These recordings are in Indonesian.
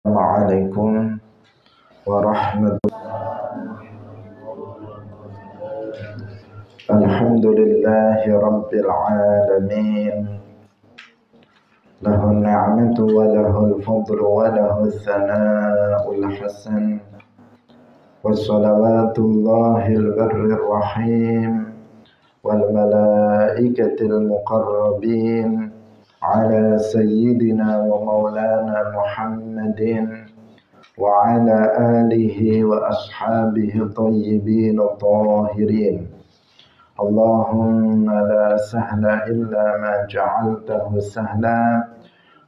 Assalamualaikum warahmatullahi wabarakatuh. Alhamdulillahi rabbil alamin. Lahul ni'matu wa lahul fadlu wa lahul thana'ul hasan. Wassalawatullahil barrir rahim wal malaikatil muqarrabin ala sayyidina wa maulana Muhammadin wa ala alihi wa ashabihi tayyibin tahirin. Allahumma la sahla illa ma ja'altahu sahla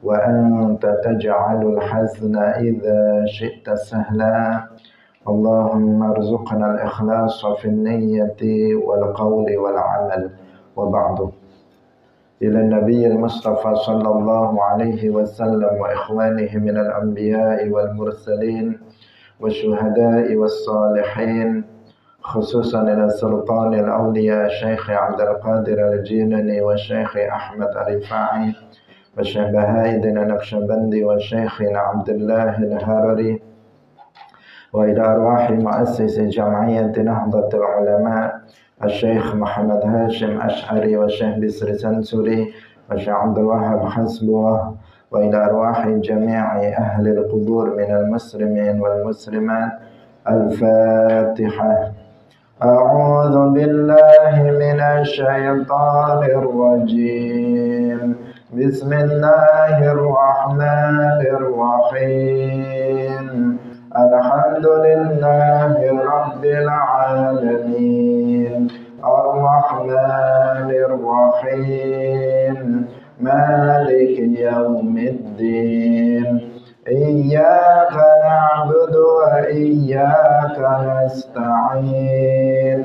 wa anta taj'alul hazna idza syi'ta sahla. Allahumma arzuqna al-ikhlasa fi niyyati wal qawli wal amal wa ba'du. إلى النبي المصطفى صلى الله عليه وسلم وإخوانه من الأنبياء والمرسلين والشهداء والصالحين، خصوصا إلى سلطان الأولياء الشيخ عبد القادر الجيلاني والشيخ أحمد الرفاعي والشيخ بهائدين النقشبندي والشيخنا عبد الله الهرري، وإلى أرواح مؤسس جمعية نهضة العلماء الشيخ محمد هاشم أشعري والشيخ بسر سنسوري والشيخ عبد الوهاب حسبوه، وإلى أرواح جميع أهل القبور من المسلمين والمسلمات. الفاتحة. أعوذ بالله من الشيطان الرجيم. بسم الله الرحمن الرحيم. الحمد لله رب العالمين الرحمن الرحيم مالك يوم الدين إياك نعبد وإياك نستعين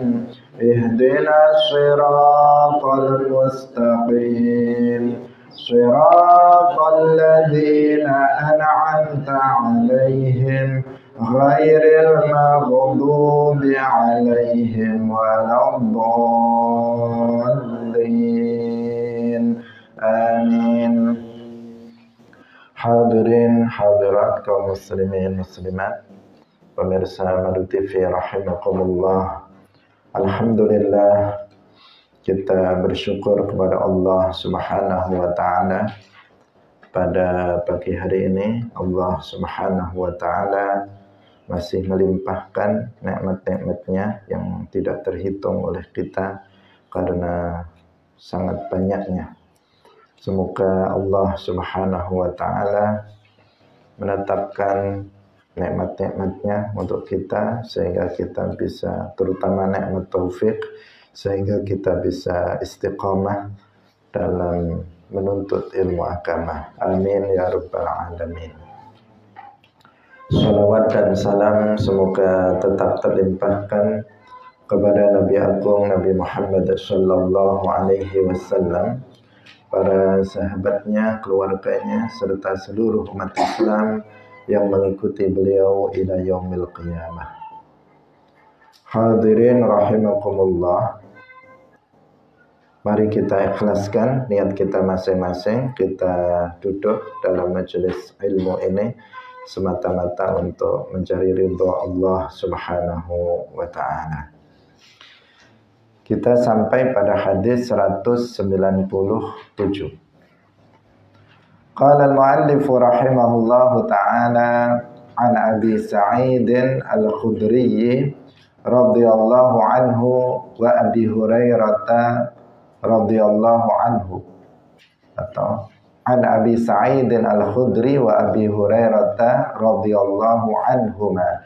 اهدنا الصراط المستقيم صراط الذين أنعمت عليهم غير المغضوب عليهم ولا الضالين. آمين. Hadirin hadirat kaum muslimin muslimat, pemirsa Madu TV rahimakumullah. Alhamdulillah, kita bersyukur kepada Allah Subhanahu wa taala. Pada pagi hari ini Allah Subhanahu wa taala masih melimpahkan nikmat-nikmatnya yang tidak terhitung oleh kita karena sangat banyaknya. Semoga Allah Subhanahu wa taala menetapkan nikmat-nikmatnya untuk kita sehingga kita bisa, terutama nikmat taufik, sehingga kita bisa istiqamah dalam menuntut ilmu agama. Amin ya rabbal alamin. Salawat dan salam semoga tetap terlimpahkan kepada Nabi Agung Nabi Muhammad sallallahu alaihi wasallam, para sahabatnya, keluarganya, serta seluruh umat Islam yang mengikuti beliau ila yaumil qiyamah. Hadirin rahimakumullah, mari kita ikhlaskan niat kita masing-masing. Kita duduk dalam majelis ilmu ini semata-mata untuk mencari ridha Allah Subhanahu wa ta'ala. Kita sampai pada hadis 197. Qala al-muallif rahimahullahu ta'ala an Abi Sa'id al-Khudri radhiyallahu anhu wa Abi Hurairah radhiyallahu anhu, atau an Abi Sa'id al-Khudri wa Abi Hurairah radhiyallahu anhuma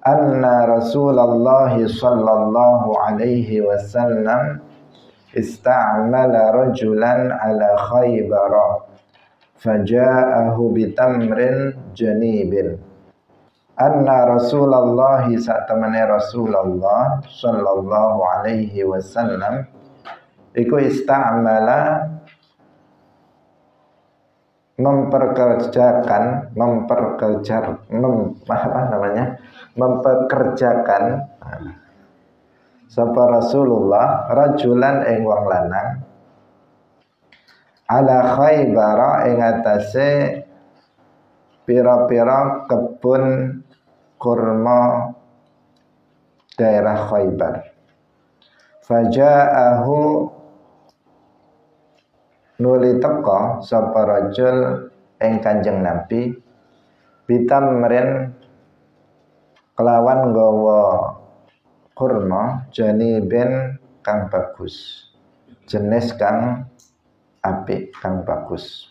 anna Rasulullah sallallahu alaihi wasallam ista'mala rajulan ala Khaybar faja'ahu bitamrin janibin. Anna Rasulullah satamane Rasulullah sallallahu alaihi wasallam iku ista'mala mempekerjakan sapa Rasulullah rajulan ing wong lanang ala Khaybar ing atase pira-pira kebun kurma daerah Khaybar. Faja'ahu nuli teka sapa rajul ing Kanjeng Nabi bitamrin kelawan nggawa kurma janibin kang bagus, jenis kang apik kang bagus.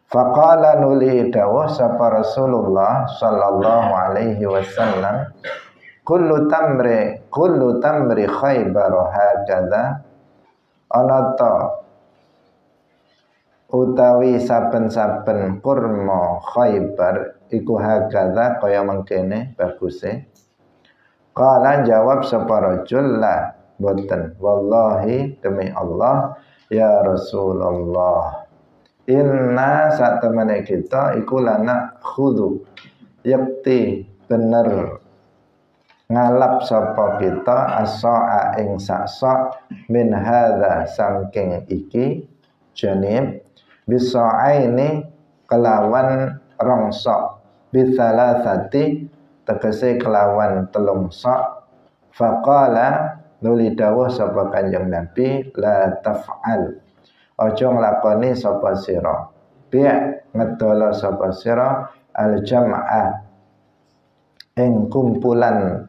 Faqala nuli dawuh sapa Rasulullah sallallahu alaihi wasallam, kullu tamri Khaybar hakadha, ana ta utawi saben-saben kurma Khaybar iku hakadha kaya mengkene baguse. Qala jawab sapa rajul, la boten, wallahi demi Allah ya Rasulullah, inna satemene kita iku lana khudu yakti bener ngalap sapa kita as-sa'a ing sak min hadza saking iki janib bisa'aini kelawan rong sak bisalasati tegese kelawan telung sak. Faqala nuli dawuh sapa Kanjeng Nabi, la taf'al, aja nglakoni sapa sira, biya ngedala sapa sira al jam'ah ing kumpulan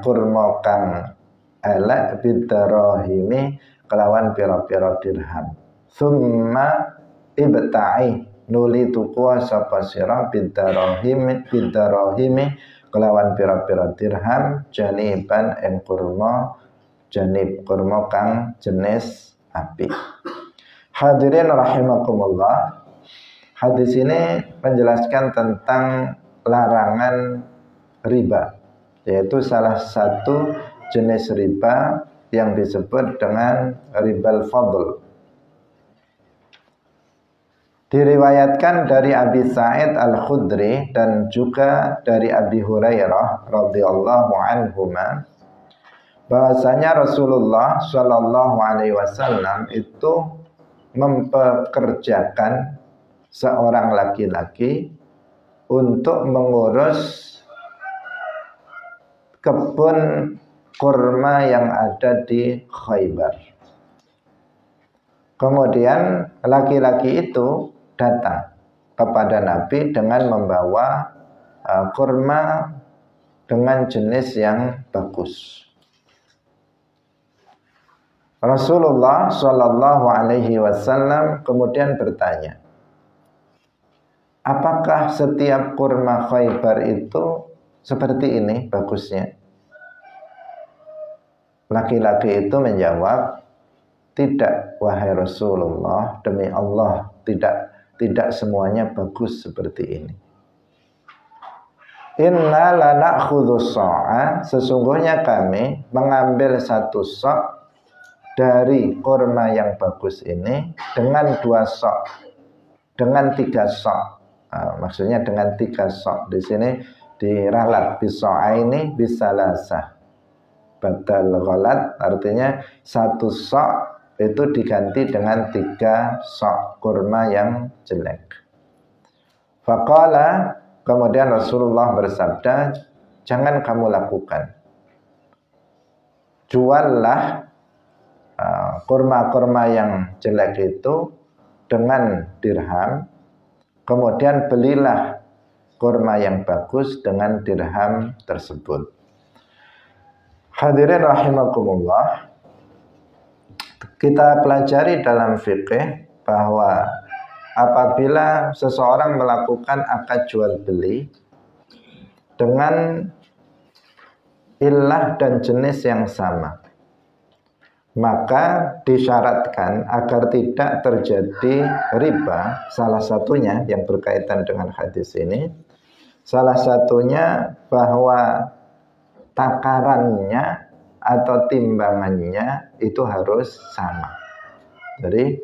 kurma kang elek bidarahimi kelawan pira-pira dirham. Summa ibta'i nuli tuku sapa sira bidarahimi kelawan pira-pira dirham janiban ing kurma, janib kurma kang jenis apik. Hadirin rahimakumullah, hadis ini menjelaskan tentang larangan riba, yaitu salah satu jenis riba yang disebut dengan ribal fadl. Diriwayatkan dari Abi Sa'id Al-Khudri dan juga dari Abi Hurairah radhiyallahu anhuma bahwasanya Rasulullah Shallallahu alaihi wasallam itu mempekerjakan seorang laki-laki untuk mengurus kebun kurma yang ada di Khaybar. Kemudian laki-laki itu datang kepada Nabi dengan membawa kurma dengan jenis yang bagus. Rasulullah Shallallahu alaihi wasallam kemudian bertanya, apakah setiap kurma Khaybar itu seperti ini bagusnya? Laki-laki itu menjawab, tidak wahai Rasulullah, demi Allah tidak semuanya bagus seperti ini. Inna la na'khudhu sa'a, sesungguhnya kami mengambil satu sa' dari kurma yang bagus ini dengan 2 sa', dengan 3 sa'. Maksudnya dengan 3 sa'. Di sini diralat bisa'a ini bisalasa. Badal ghalat artinya 1 sa' itu diganti dengan 3 sa' kurma yang jelek. Faqala, kemudian Rasulullah bersabda, jangan kamu lakukan. Juallah kurma-kurma yang jelek itu dengan dirham, kemudian belilah kurma yang bagus dengan dirham tersebut. Hadirin rahimakumullah, kita pelajari dalam fikih bahwa apabila seseorang melakukan akad jual beli dengan ilah dan jenis yang sama, maka disyaratkan agar tidak terjadi riba. Salah satunya yang berkaitan dengan hadis ini, salah satunya bahwa takarannya atau timbangannya itu harus sama. Jadi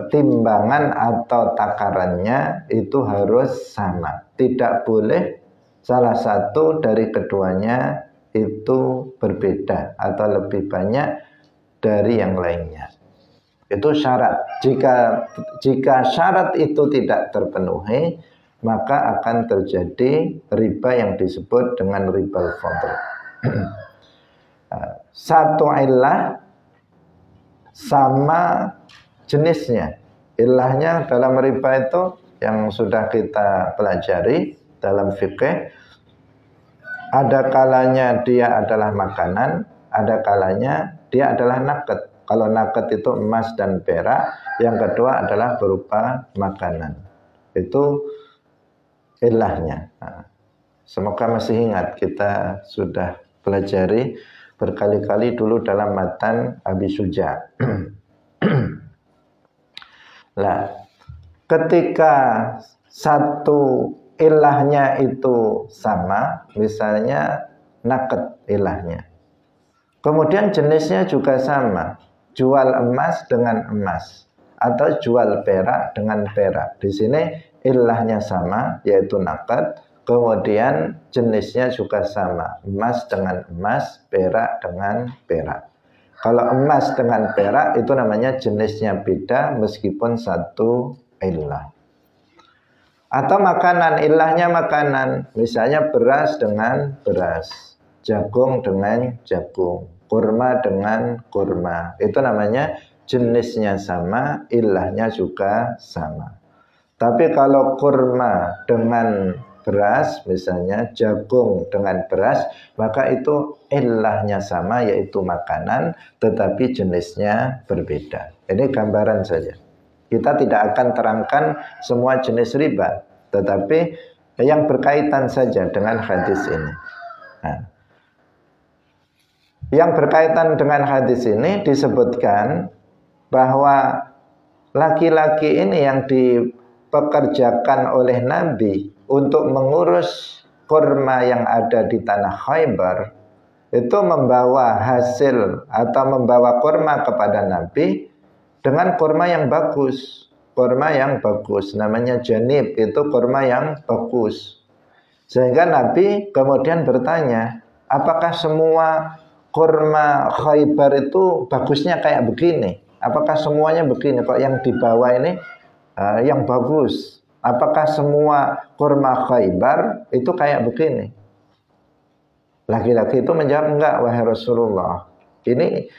timbangan atau takarannya itu harus sama. Tidak boleh salah satu dari keduanya itu berbeda atau lebih banyak dari yang lainnya. Itu syarat. Jika syarat itu tidak terpenuhi, maka akan terjadi riba yang disebut dengan ribal fadl. Satu illah sama jenisnya. Illahnya dalam riba itu yang sudah kita pelajari dalam fikih, ada kalanya dia adalah makanan, ada kalanya dia adalah naked. Kalau naked itu emas dan perak, yang kedua adalah berupa makanan. Itu illahnya. Nah, semoga masih ingat, kita sudah pelajari berkali-kali dulu dalam matan Abi Suja. Nah, ketika satu ilahnya itu sama, misalnya naked ilahnya, kemudian jenisnya juga sama, jual emas dengan emas atau jual perak dengan perak. Di sini ilahnya sama, yaitu naked, kemudian jenisnya juga sama, emas dengan emas, perak dengan perak. Kalau emas dengan perak itu namanya jenisnya beda meskipun satu ilah. Atau makanan, ilahnya makanan, misalnya beras dengan beras, jagung dengan jagung, kurma dengan kurma. Itu namanya jenisnya sama, ilahnya juga sama. Tapi kalau kurma dengan beras, misalnya jagung dengan beras, maka itu ilahnya sama, yaitu makanan, tetapi jenisnya berbeda. Ini gambaran saja. Kita tidak akan terangkan semua jenis riba, tetapi yang berkaitan saja dengan hadis ini. Nah, yang berkaitan dengan hadis ini disebutkan bahwa laki-laki ini yang dipekerjakan oleh Nabi untuk mengurus kurma yang ada di tanah Khaybar, itu membawa hasil atau membawa kurma kepada Nabi dengan kurma yang bagus. Kurma yang bagus, namanya janib, itu kurma yang bagus. Sehingga Nabi kemudian bertanya, apakah semua kurma Khaybar itu bagusnya kayak begini? Apakah semuanya begini? Kok yang dibawa ini yang bagus? Apakah semua kurma Khaybar itu kayak begini? Laki-laki itu menjawab, enggak wahai Rasulullah. Ini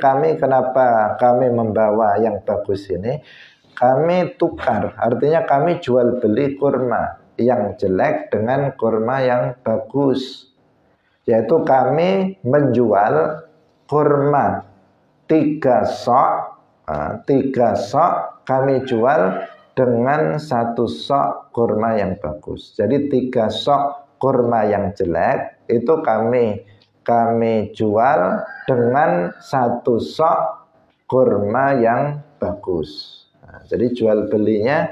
kami, kenapa kami membawa yang bagus ini? Kami tukar, artinya kami jual beli kurma yang jelek dengan kurma yang bagus. Yaitu kami menjual kurma 3 sok, 3 sok kami jual dengan 1 sok kurma yang bagus. Jadi 3 sok kurma yang jelek itu kami jual dengan 1 sok kurma yang bagus. Nah, jadi jual belinya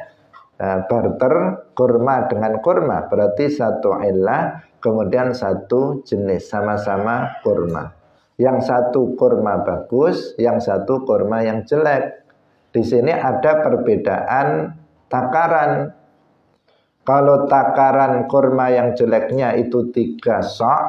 barter kurma dengan kurma, berarti 1 ilah kemudian 1 jenis, sama-sama kurma. Yang 1 kurma bagus, yang 1 kurma yang jelek. Di sini ada perbedaan takaran. Kalau takaran kurma yang jeleknya itu 3 sok,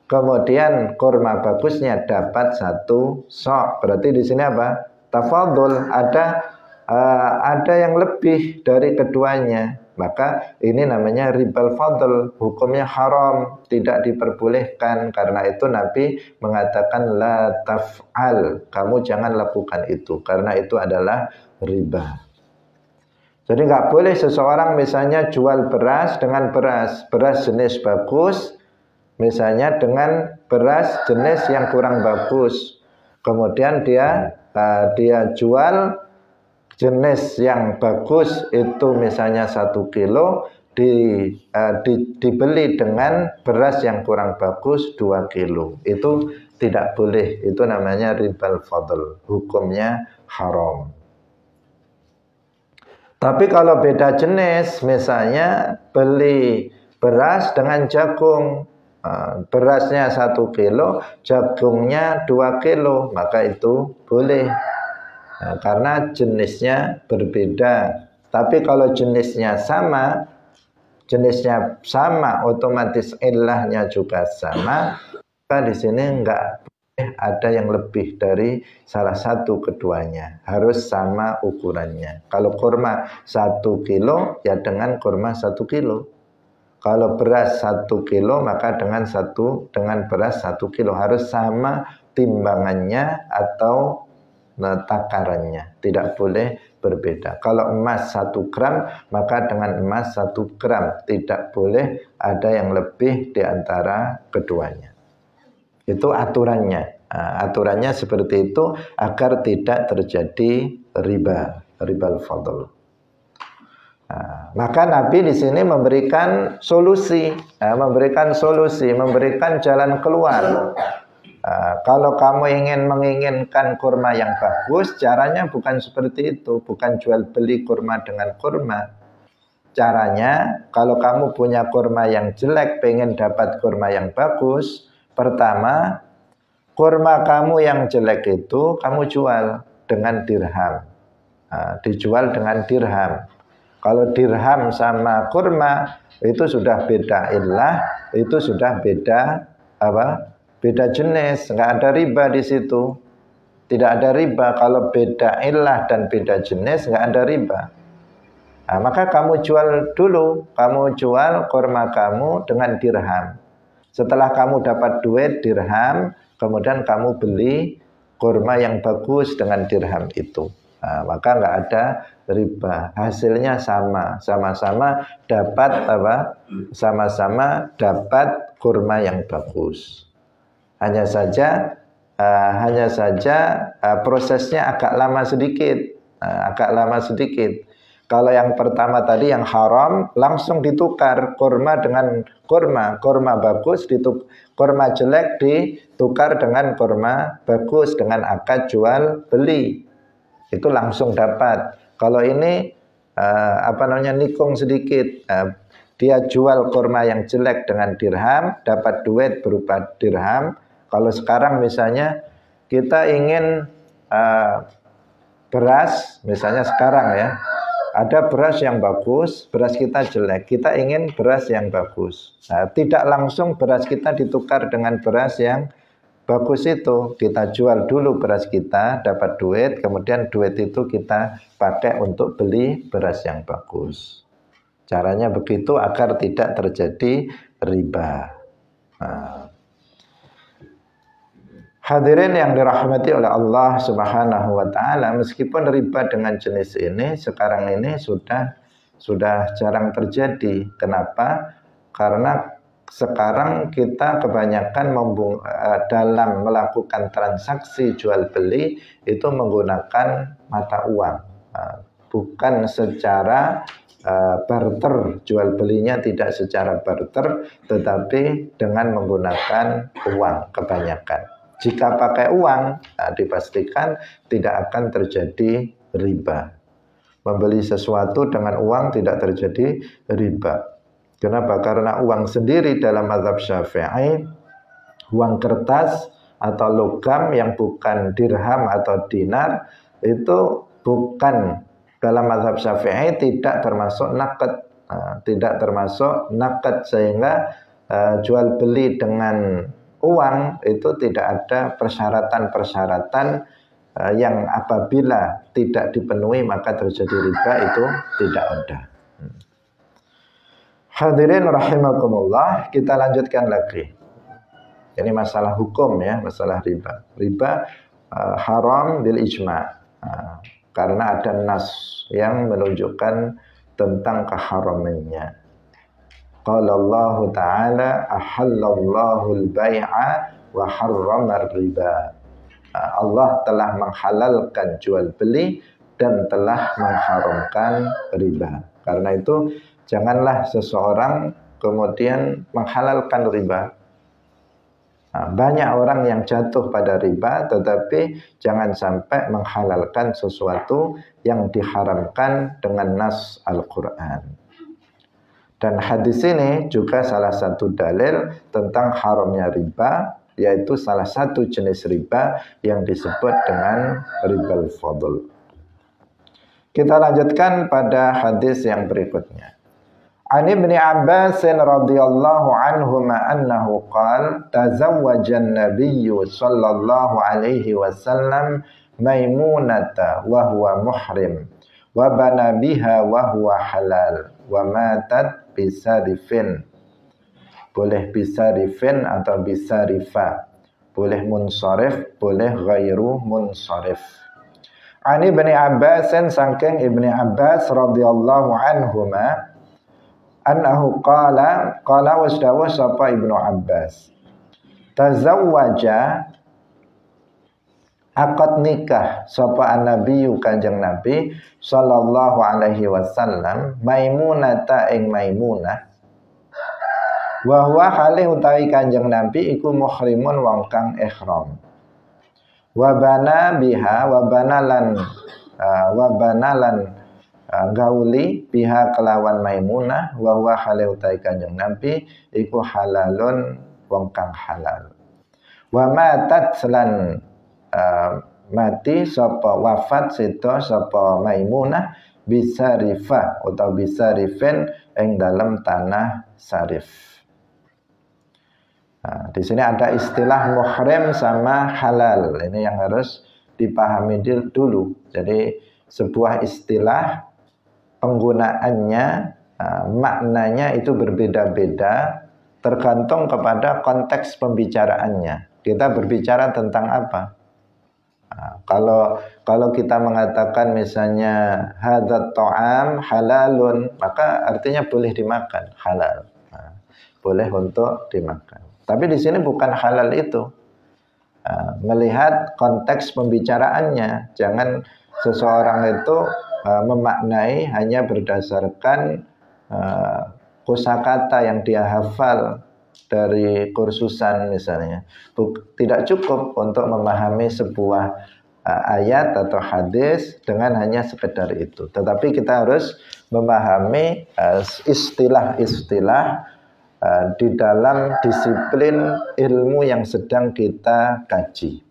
kemudian kurma bagusnya dapat 1 sok. Berarti di sini apa? Tafadhul, ada yang lebih dari keduanya. Maka ini namanya ribal fadl, hukumnya haram, tidak diperbolehkan. Karena itu Nabi mengatakan la taf'al, kamu jangan lakukan itu, karena itu adalah riba. Jadi nggak boleh seseorang misalnya jual beras dengan beras jenis bagus, misalnya dengan beras jenis yang kurang bagus. Kemudian dia jual jenis yang bagus itu misalnya 1 kilo dibeli dengan beras yang kurang bagus 2 kilo. Itu tidak boleh, itu namanya ribal fadl, hukumnya haram. Tapi kalau beda jenis, misalnya beli beras dengan jagung, berasnya 1 kilo, jagungnya 2 kilo, maka itu boleh. Nah, karena jenisnya berbeda. Tapi kalau jenisnya sama, otomatis ilahnya juga sama, maka di sini enggak ada yang lebih dari salah satu keduanya, harus sama ukurannya. Kalau kurma 1 kilo ya dengan kurma 1 kilo. Kalau beras 1 kilo maka dengan beras 1 kilo harus sama timbangannya atau takarannya, tidak boleh berbeda. Kalau emas 1 gram maka dengan emas 1 gram, tidak boleh ada yang lebih di antara keduanya. Itu aturannya. Aturannya seperti itu agar tidak terjadi ribal fadl. Maka Nabi di sini memberikan solusi, memberikan jalan keluar. Kalau kamu menginginkan kurma yang bagus, caranya bukan seperti itu, bukan jual beli kurma dengan kurma. Caranya, kalau kamu punya kurma yang jelek, pengen dapat kurma yang bagus, pertama, kurma kamu yang jelek itu kamu jual dengan dirham. Dijual dengan dirham. Kalau dirham sama kurma itu sudah beda illah, itu sudah beda beda jenis, nggak ada riba di situ. Tidak ada riba. Kalau beda illah dan beda jenis nggak ada riba. Maka kamu jual dulu, kamu jual kurma kamu dengan dirham. Setelah kamu dapat duit dirham, kemudian kamu beli kurma yang bagus dengan dirham itu. Maka nggak ada riba. Hasilnya sama-sama dapat sama-sama dapat kurma yang bagus. Hanya saja prosesnya agak lama sedikit. Kalau yang pertama tadi yang haram langsung ditukar kurma dengan kurma bagus kurma jelek ditukar dengan kurma bagus dengan akad jual beli. Itu langsung dapat. Kalau ini nikung sedikit. Dia jual kurma yang jelek dengan dirham, dapat duit berupa dirham. Kalau sekarang misalnya kita ingin beras, misalnya sekarang ya, ada beras yang bagus, beras kita jelek, kita ingin beras yang bagus. Tidak langsung beras kita ditukar dengan beras yang bagus itu. Kita jual dulu beras kita, dapat duit, kemudian duit itu kita pakai untuk beli beras yang bagus. Caranya begitu agar tidak terjadi riba. Hadirin yang dirahmati oleh Allah Subhanahu wa taala, meskipun riba dengan jenis ini sekarang ini sudah jarang terjadi. Kenapa? Karena sekarang kita kebanyakan dalam melakukan transaksi jual beli itu menggunakan mata uang, bukan secara barter. Jual belinya tidak secara barter, tetapi dengan menggunakan uang kebanyakan. Jika pakai uang, dipastikan tidak akan terjadi riba. Membeli sesuatu dengan uang tidak terjadi riba. Kenapa? Karena uang sendiri dalam mazhab Syafi'i, uang kertas atau logam yang bukan dirham atau dinar, itu bukan, dalam mazhab Syafi'i tidak termasuk naqd. Tidak termasuk naqd, sehingga jual beli dengan uang itu tidak ada persyaratan-persyaratan yang apabila tidak dipenuhi maka terjadi riba, itu tidak ada. Hadirin rahimakumullah, kita lanjutkan lagi. Ini masalah hukum ya, masalah riba. Riba haram bil ijma'. Karena ada nas yang menunjukkan tentang keharamannya. Qala Allah Ta'ala ahallallahu al-bai'a wa harrama riba. Allah telah menghalalkan jual beli dan telah mengharamkan riba. Karena itu janganlah seseorang kemudian menghalalkan riba. Banyak orang yang jatuh pada riba, tetapi jangan sampai menghalalkan sesuatu yang diharamkan dengan nas Al-Quran. Dan hadis ini juga salah satu dalil tentang haramnya riba, yaitu salah satu jenis riba yang disebut dengan ribal fadl. Kita lanjutkan pada hadis yang berikutnya. An Ibni Abbas radhiyallahu anhuma annahu qala tazawwaja an-nabiyyu sallallahu alaihi wasallam Maimunata wa huwa muhrim wa bana biha wa huwa halal wa matat bisarifin. Boleh bisarifin atau bisarifa, boleh munsharif, boleh ghairu munsharif. Ani Ibni Abbas, saking Ibni Abbas radhiyallahu anhuma annahu qala wasdawa sapa Ibnu Abbas tazawwaja akad nikah sapa an-nabiyyu kanjeng Nabi sallallahu alaihi wasallam Maimunata ing Maimunah wa huwa hale utawi kanjeng Nabi iku muhrimun wong kang ihram wa bana biha wa banalan gauli biha kelawan Maimunah wa huwa hale utawi kanjeng Nabi iku halalun wong kang halal wa matat lan mati sapa wafat sita sapa Maimunah bisarifah atau bisarifin ing dalam tanah Sarif. Nah, di sini ada istilah muhrim sama halal. Ini yang harus dipahami dulu. Jadi sebuah istilah penggunaannya maknanya itu berbeda-beda tergantung kepada konteks pembicaraannya. Kita berbicara tentang apa? Kalau kita mengatakan misalnya hadzat ta'am halalun, maka artinya boleh dimakan, halal. Boleh untuk dimakan. Tapi di sini bukan halal itu. Melihat konteks pembicaraannya, jangan seseorang itu memaknai hanya berdasarkan kosakata yang dia hafal dari kursusan misalnya. Tidak cukup untuk memahami sebuah ayat atau hadis dengan hanya sekedar itu. Tetapi kita harus memahami istilah-istilah di dalam disiplin ilmu yang sedang kita kaji.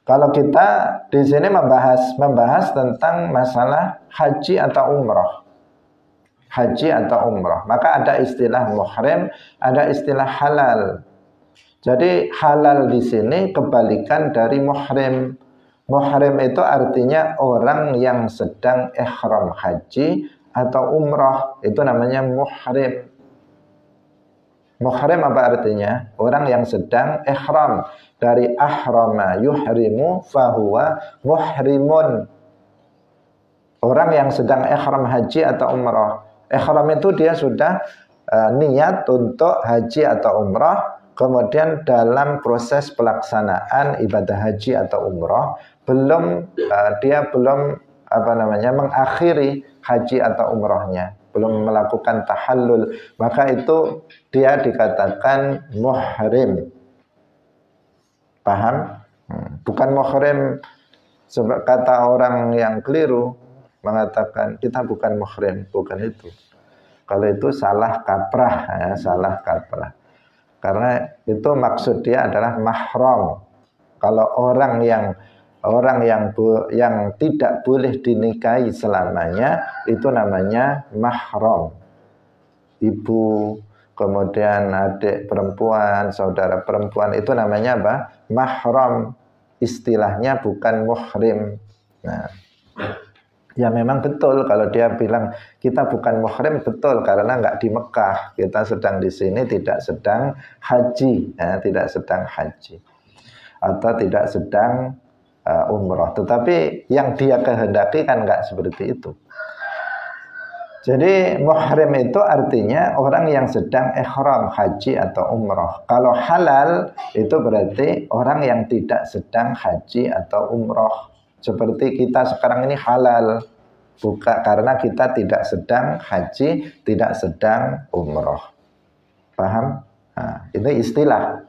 Kalau kita di sini membahas tentang masalah haji atau umrah. Haji atau umrah, maka ada istilah muhrim, ada istilah halal. Jadi halal di sini kebalikan dari muhrim. Muhrim itu artinya orang yang sedang ihram haji atau umrah, itu namanya muhrim. Muhrim apa artinya? Orang yang sedang ihram. Dari ahrama yuhrimu fahuwa muhrimun. Orang yang sedang ihram haji atau umrah. Ihram itu dia sudah niat untuk haji atau umrah, kemudian dalam proses pelaksanaan ibadah haji atau umrah dia belum mengakhiri haji atau umrahnya, belum melakukan tahallul, maka itu dia dikatakan muhrim. Paham? Bukan muhrim sebab kata orang yang keliru mengatakan kita bukan muhrim, bukan itu. Kalau itu salah kaprah, ya, salah kaprah. Karena itu maksud dia adalah mahram. Kalau orang yang tidak boleh dinikahi selamanya itu namanya mahram. Ibu, kemudian adik perempuan, saudara perempuan itu namanya apa? Mahram. Istilahnya bukan muhrim. Nah, ya memang betul kalau dia bilang kita bukan muhrim, betul karena nggak di Mekah, kita sedang di sini tidak sedang haji, ya, tidak sedang haji atau tidak sedang umrah. Tetapi yang dia kehendaki kan nggak seperti itu. Jadi muhrim itu artinya orang yang sedang ihram haji atau umrah. Kalau halal itu berarti orang yang tidak sedang haji atau umrah. Seperti kita sekarang ini halal, bukan karena kita tidak sedang haji, tidak sedang umrah. Paham? Nah, ini istilah.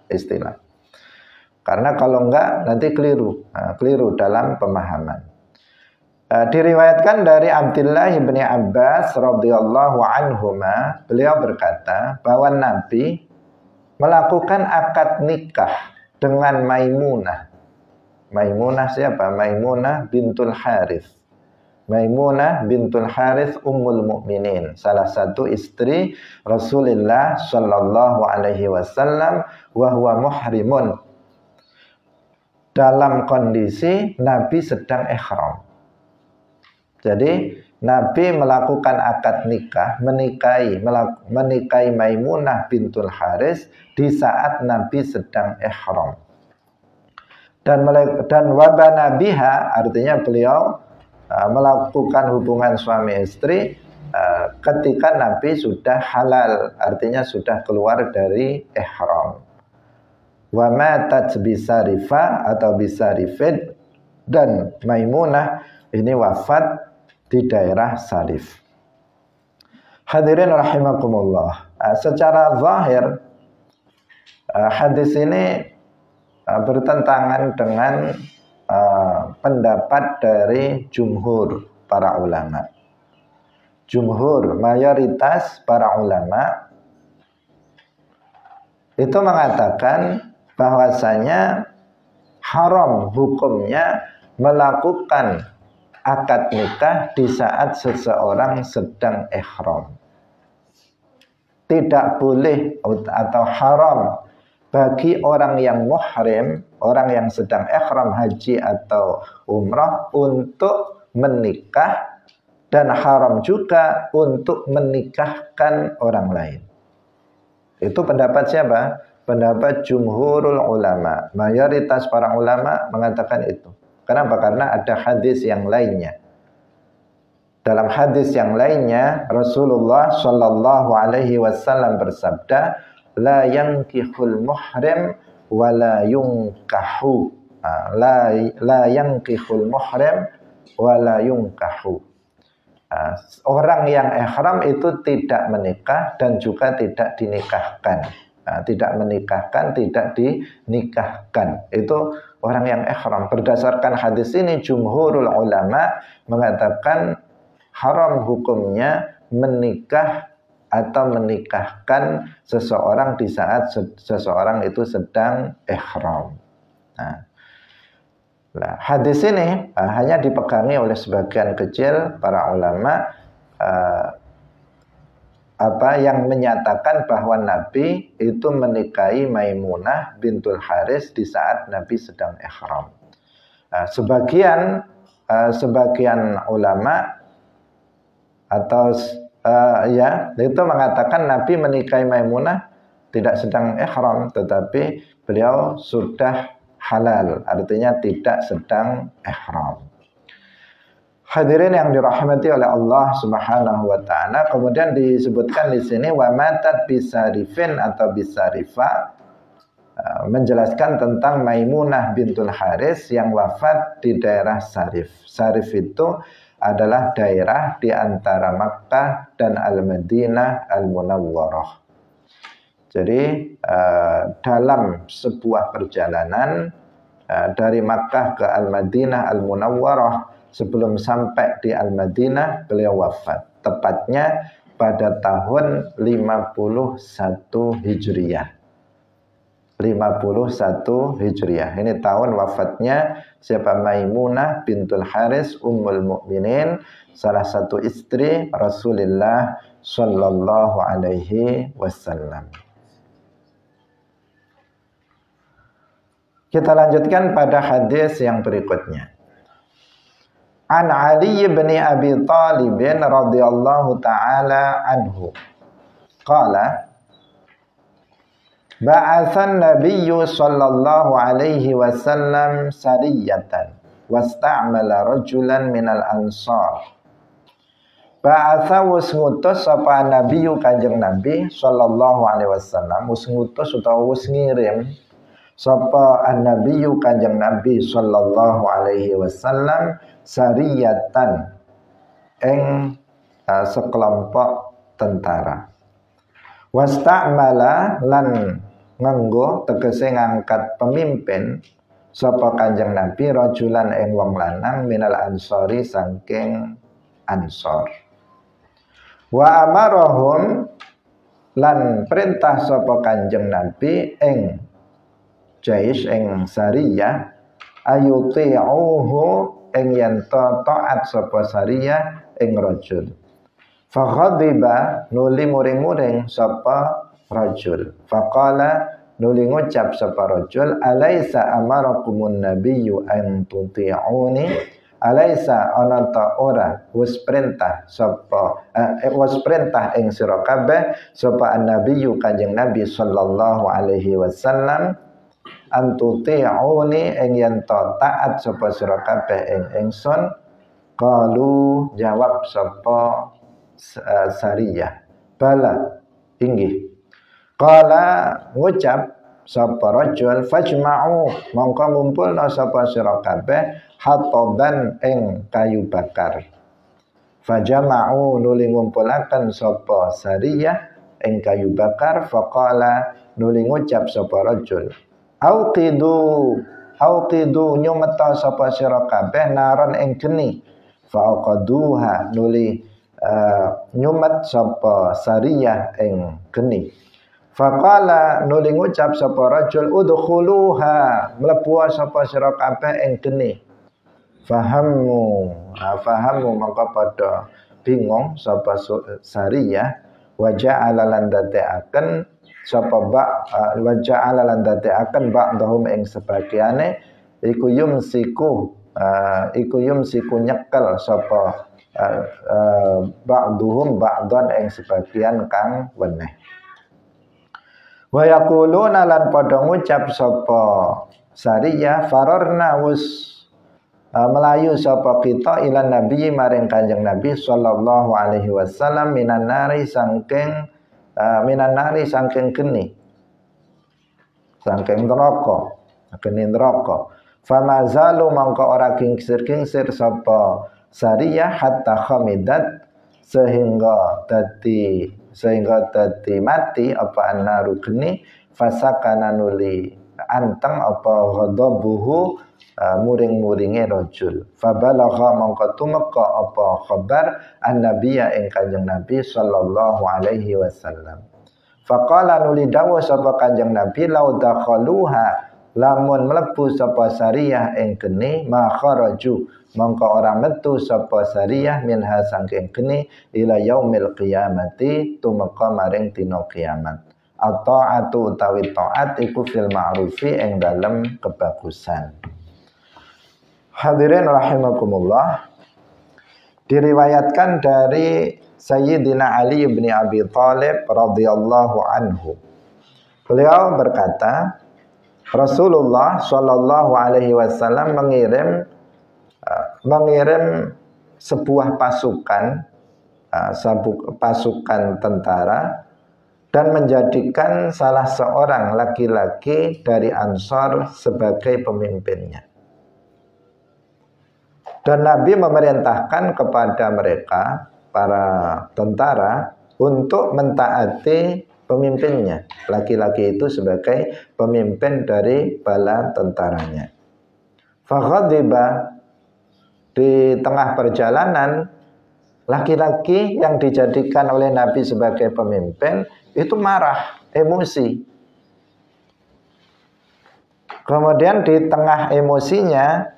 Karena kalau enggak nanti keliru dalam pemahaman. Diriwayatkan dari Abdullah bin Abbas radhiyallahu anhuma, beliau berkata bahwa Nabi melakukan akad nikah dengan Maimunah. Maimunah siapa? Maimunah bintul Harith. Maimunah bintul Harits Ummul Mukminin, salah satu istri Rasulullah sallallahu alaihi wasallam, wa huwa muhrimun, dalam kondisi Nabi sedang ihram. Jadi Nabi melakukan akad nikah, menikahi Maimunah bintul Harits di saat Nabi sedang ihram. Dan wabana biha, artinya beliau melakukan hubungan suami istri ketika Nabi sudah halal, artinya sudah keluar dari ihram. Wa matat bisarifa atau bisarifid, dan Maimunah ini wafat di daerah Sarif. Hadirin rahimakumullah, secara zahir hadis ini bertentangan dengan pendapat dari jumhur para ulama. Jumhur, mayoritas para ulama itu mengatakan bahwasanya haram hukumnya melakukan akad nikah di saat seseorang sedang ihram. Tidak boleh atau haram bagi orang yang muhrim, orang yang sedang ihram haji atau umrah untuk menikah, dan haram juga untuk menikahkan orang lain. Itu pendapat siapa? Pendapat jumhurul ulama. Mayoritas para ulama mengatakan itu. Kenapa? Karena ada hadis yang lainnya. Dalam hadis yang lainnya Rasulullah sallallahu alaihi wasallam bersabda, la yankihul muhrim wa la yunkahu. La yankihul muhrim wa la yunkahu. Orang yang ihram itu tidak menikah dan juga tidak dinikahkan. Tidak menikahkan, tidak dinikahkan. Itu orang yang ihram. Berdasarkan hadis ini jumhurul ulama mengatakan haram hukumnya menikah atau menikahkan seseorang di saat seseorang itu sedang ihram. Nah, hadis ini hanya dipegangi oleh sebagian kecil para ulama yang menyatakan bahwa Nabi itu menikahi Maimunah bintul Harits di saat Nabi sedang ihram. Sebagian ulama atau itu mengatakan Nabi menikahi Maimunah tidak sedang ihram, tetapi beliau sudah halal, artinya tidak sedang ihram. Hadirin yang dirahmati oleh Allah Subhanahu wa taala, kemudian disebutkan di sini wa matat bisarifin atau bisarifa, menjelaskan tentang Maimunah bintul Harits yang wafat di daerah Sarif. Sarif itu adalah daerah di antara Makkah dan Al-Madinah Al-Munawwarah. Jadi dalam sebuah perjalanan dari Makkah ke Al-Madinah Al-Munawwarah, sebelum sampai di Al-Madinah beliau wafat, tepatnya pada tahun 51 Hijriyah. 51 Hijriyah. Ini tahun wafatnya siapa? Maimunah bintul Harits Ummul Mukminin, salah satu istri Rasulullah sallallahu alaihi wasallam. Kita lanjutkan pada hadis yang berikutnya. An Ali bin Abi Thalib radhiyallahu taala anhu qala ba'athan nabiyyu sallallahu alaihi wasallam sariyatan wasta'mala rajulan minal ansar. Ba'atha wus ngutus sapa nabiyyu kanjeng Nabi sallallahu alaihi wasallam, wus ngutus utawa wus ngirim sapa an-nabiyyu kanjeng Nabi sallallahu alaihi wasallam sariyatan ing sekelompok tentara. Wasta'mala lan nganggo tegese ngangkat pemimpin sapa kanjeng Nabi rajulan ing wong lanang minal ansori saking ansor. Wa amarahum lan perintah sapa kanjeng Nabi ing jais ing sariyah ayuti'uhu ing yen taat sapa sariyah ing rajul. Fa ghadiba nuli muring-muring sapa rajul. Faqala nuli ngucap sapa rajul, alaisa amarakumun nabiyyu an tuti'uni, alaisa ana ta ora wis perintah ing sira kabeh sapa annabiyyu kanjeng Nabi sallallahu alaihi wasallam antuti'uni ing yen taat sapa sira kabeh ing ingsun. Qalu jawab sapa sariyah, bala inggih. Qala ngucap sapa rajul, fajma'u mongko ngumpulna sapa sira kabeh hataban ing kayu bakar. Fajama'u nuli ngumpulaken sapa sariyah ing kayu bakar. Faqala nuli ngucap sapa rajul, auqidu nyumeta sapa sira kabeh naron ing geni. Faqaduha nuli nyumet sapa sariyah ing geni. Faqala nuli ngucap sapa rajul, udkhuluha mlebu sapa sira kabeh ing geni. Fahammu mangka padha bingung sapa sariyah. Waja'ala lan dateaken sapa waja'ala lan dateaken ba'dhum ing sebagiane iku yumsiku nyekel sapa ba'duhum ba'dan ing sebagian kang weneh. Wa yaquluna lan padha ngucap sapa sariyah, farorna wis melayu sapa kita ila nabi maring kanjeng Nabi sallallahu alaihi wasallam minan nari sangking geni, sangking neraka. Famazalu mangka ora kingsir-kingsir sapa sariyah hatta khamidat sehingga dadi mati apa annaru geni. Fasakana nuli anteng apa ghadabuhu muring-muringe rajul. Fabalagha mangka tumeka apa khabar annabiyya ing kanjeng Nabi sallallahu alaihi wasallam. Faqala nuli dawuh sapa kanjeng Nabi, lau dakhaluha lamun mlebu sapa sariyah ing geni, ma kharaju mangka ora metu sapa sariyah minha saking geni ila yaumil qiyamati tumeka maring dina kiamat. At-ta'atu utawi taat iku fil ma'rufi ing dalem kebagusan. Hadirin rahimakumullah, diriwayatkan dari Sayyidina Ali bin Abi Thalib radhiyallahu anhu. Beliau berkata, Rasulullah sallallahu alaihi wasallam mengirim sebuah pasukan tentara dan menjadikan salah seorang laki-laki dari Ansar sebagai pemimpinnya. Dan Nabi memerintahkan kepada mereka, para tentara, untuk mentaati pemimpinnya. Laki-laki itu sebagai pemimpin dari bala tentaranya. Faghadiba, di tengah perjalanan, laki-laki yang dijadikan oleh Nabi sebagai pemimpin itu marah, emosi. Kemudian di tengah emosinya,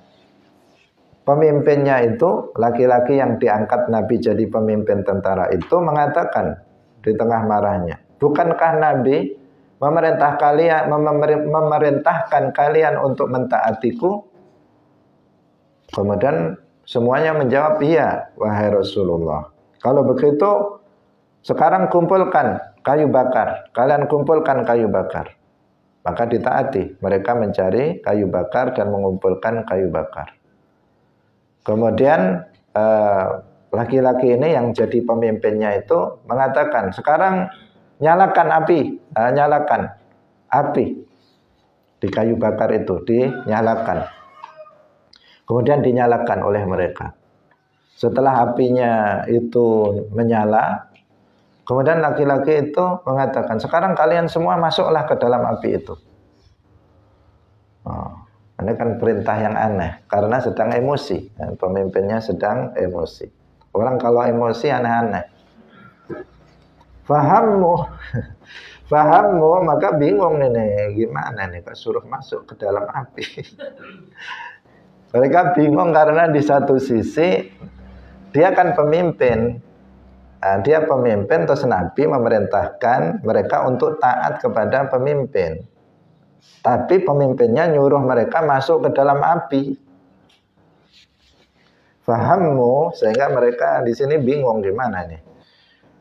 pemimpinnya itu, laki-laki yang diangkat Nabi jadi pemimpin tentara itu mengatakan di tengah marahnya, bukankah Nabi memerintahkan kalian untuk mentaatiku? Kemudian semuanya menjawab, iya wahai Rasulullah. Kalau begitu sekarang kumpulkan kayu bakar, kalian kumpulkan kayu bakar. Maka ditaati, mereka mencari kayu bakar dan mengumpulkan kayu bakar. Kemudian laki-laki ini yang jadi pemimpinnya itu mengatakan, sekarang nyalakan api di kayu bakar itu, dinyalakan. Kemudian dinyalakan oleh mereka. Setelah apinya itu menyala, kemudian laki-laki itu mengatakan, sekarang kalian semua masuklah ke dalam api itu. Ini kan perintah yang aneh, karena sedang emosi. Pemimpinnya sedang emosi. Orang kalau emosi aneh-aneh. Fahammu, maka bingung nih, gimana nih kok suruh masuk ke dalam api. Mereka bingung karena di satu sisi dia kan pemimpin. Nah, dia pemimpin, terus Nabi memerintahkan mereka untuk taat kepada pemimpin. Tapi pemimpinnya nyuruh mereka masuk ke dalam api. Fahammu, sehingga mereka di sini bingung gimana nih.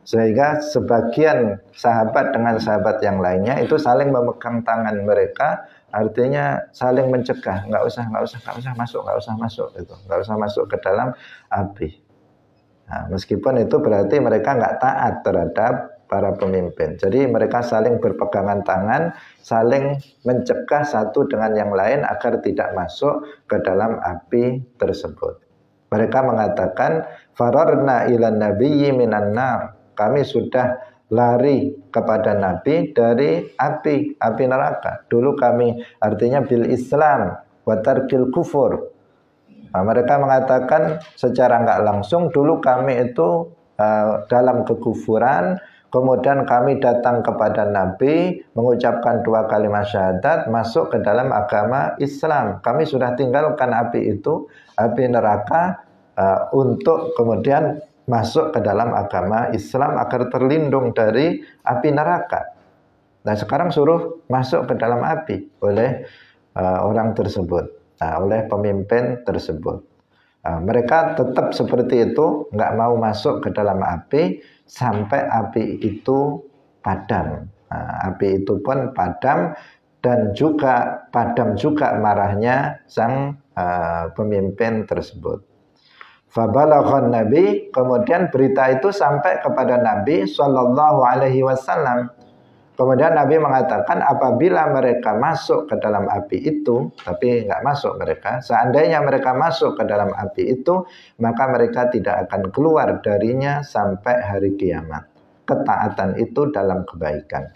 Sehingga sebagian sahabat dengan sahabat yang lainnya itu saling memegang tangan mereka, artinya saling mencegah, nggak usah masuk gitu, nggak usah masuk ke dalam api. Nah, meskipun itu berarti mereka nggak taat terhadap para pemimpin. Jadi mereka saling berpegangan tangan, saling mencegah satu dengan yang lain agar tidak masuk ke dalam api tersebut. Mereka mengatakan, fararna ilan nabiyyi minan nar. Kami sudah lari kepada Nabi dari api neraka. Dulu kami, artinya bil Islam wa tarkil kufur. Nah, mereka mengatakan secara nggak langsung dulu kami itu dalam kekufuran, kemudian kami datang kepada Nabi mengucapkan 2 kalimat syahadat, masuk ke dalam agama Islam. Kami sudah tinggalkan api itu, api neraka, untuk kemudian masuk ke dalam agama Islam agar terlindung dari api neraka. Nah, sekarang suruh masuk ke dalam api oleh orang tersebut. Nah, oleh pemimpin tersebut. Nah, mereka tetap seperti itu, nggak mau masuk ke dalam api sampai api itu padam. Nah, api itu pun padam dan juga padam juga marahnya sang pemimpin tersebut. Fabalaghan Nabi, kemudian berita itu sampai kepada Nabi Shallallahu Alaihi Wasallam. Kemudian Nabi mengatakan apabila mereka masuk ke dalam api itu, tapi nggak masuk mereka, seandainya mereka masuk ke dalam api itu, maka mereka tidak akan keluar darinya sampai hari kiamat. Ketaatan itu dalam kebaikan.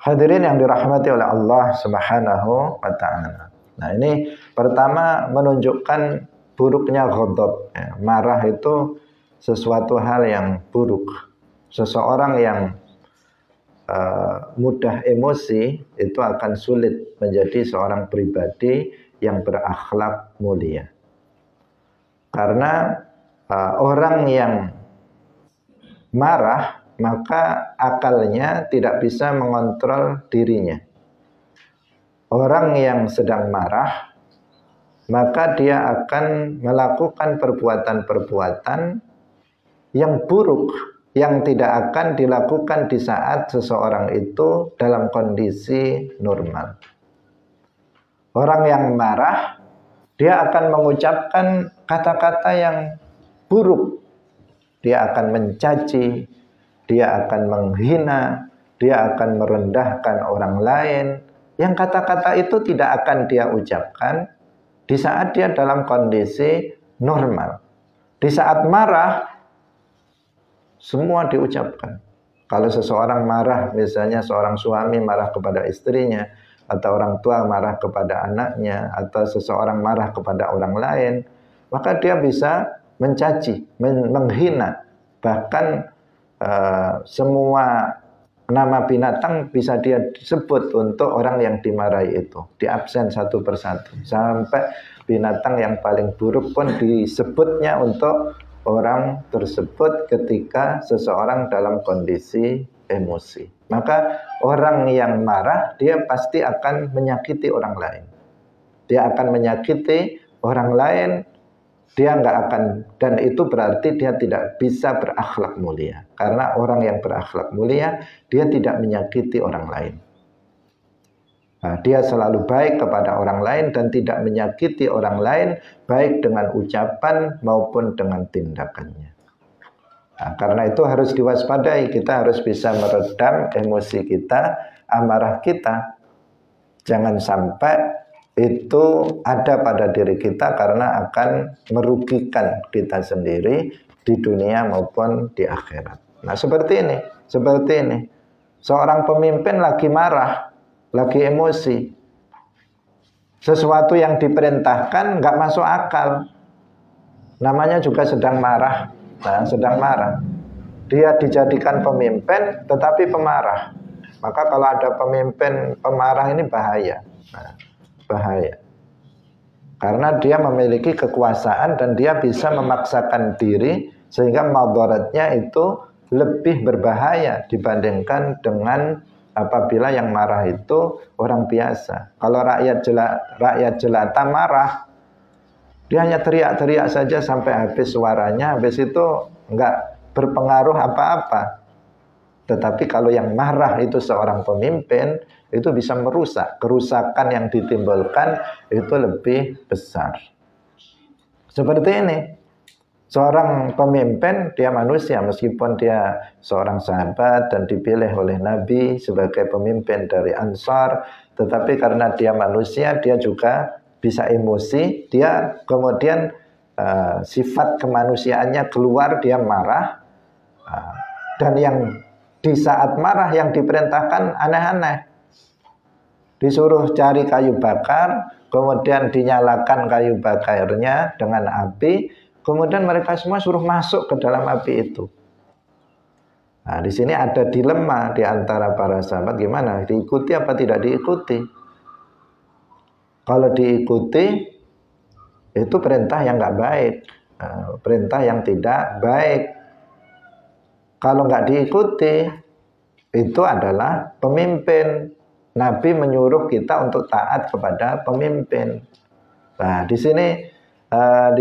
Hadirin yang dirahmati oleh Allah Subhanahu wa Ta'ala. Nah, ini pertama menunjukkan buruknya ghadab. Marah itu sesuatu hal yang buruk. Seseorang yang mudah emosi itu akan sulit menjadi seorang pribadi yang berakhlak mulia. Karena orang yang marah maka akalnya tidak bisa mengontrol dirinya. Orang yang sedang marah maka dia akan melakukan perbuatan-perbuatan yang buruk, yang tidak akan dilakukan di saat seseorang itu dalam kondisi normal. Orang yang marah, dia akan mengucapkan kata-kata yang buruk. Dia akan mencaci, dia akan menghina, dia akan merendahkan orang lain. Yang kata-kata itu tidak akan dia ucapkan di saat dia dalam kondisi normal. Di saat marah, semua diucapkan. Kalau seseorang marah, misalnya seorang suami marah kepada istrinya, atau orang tua marah kepada anaknya, atau seseorang marah kepada orang lain, maka dia bisa mencaci, menghina, bahkan semua nama binatang bisa dia sebut untuk orang yang dimarahi itu, di absen satu persatu, sampai binatang yang paling buruk pun disebutnya untuk orang tersebut ketika seseorang dalam kondisi emosi. Maka orang yang marah dia pasti akan menyakiti orang lain. Dia akan menyakiti orang lain, dia nggak akan, dan itu berarti dia tidak bisa berakhlak mulia. Karena orang yang berakhlak mulia dia tidak menyakiti orang lain. Nah, dia selalu baik kepada orang lain dan tidak menyakiti orang lain, baik dengan ucapan maupun dengan tindakannya. Nah, karena itu harus diwaspadai, kita harus bisa meredam emosi kita, amarah kita. Jangan sampai itu ada pada diri kita karena akan merugikan kita sendiri di dunia maupun di akhirat. Nah, seperti ini. Seorang pemimpin lagi marah, lagi emosi, sesuatu yang diperintahkan nggak masuk akal, namanya juga sedang marah. Nah, sedang marah, dia dijadikan pemimpin tetapi pemarah. Maka kalau ada pemimpin pemarah ini bahaya. Nah, bahaya, Karena dia memiliki kekuasaan dan dia bisa memaksakan diri sehingga madaratnya itu lebih berbahaya dibandingkan dengan apabila yang marah itu orang biasa. Kalau rakyat jelata marah, dia hanya teriak-teriak saja sampai habis suaranya, habis itu enggak berpengaruh apa-apa. Tetapi kalau yang marah itu seorang pemimpin, itu bisa merusak. Kerusakan yang ditimbulkan itu lebih besar. Seperti ini. Seorang pemimpin, dia manusia, meskipun dia seorang sahabat dan dipilih oleh Nabi sebagai pemimpin dari Ansar, tetapi karena dia manusia, dia juga bisa emosi, dia kemudian sifat kemanusiaannya keluar, dia marah, dan yang di saat marah yang diperintahkan aneh-aneh. Disuruh cari kayu bakar, kemudian dinyalakan kayu bakarnya dengan api, kemudian mereka semua suruh masuk ke dalam api itu. Nah, di sini ada dilema di antara para sahabat, gimana? Diikuti apa tidak diikuti? Kalau diikuti, itu perintah yang nggak baik, perintah yang tidak baik. Kalau nggak diikuti, itu adalah pemimpin. Nabi menyuruh kita untuk taat kepada pemimpin. Nah, di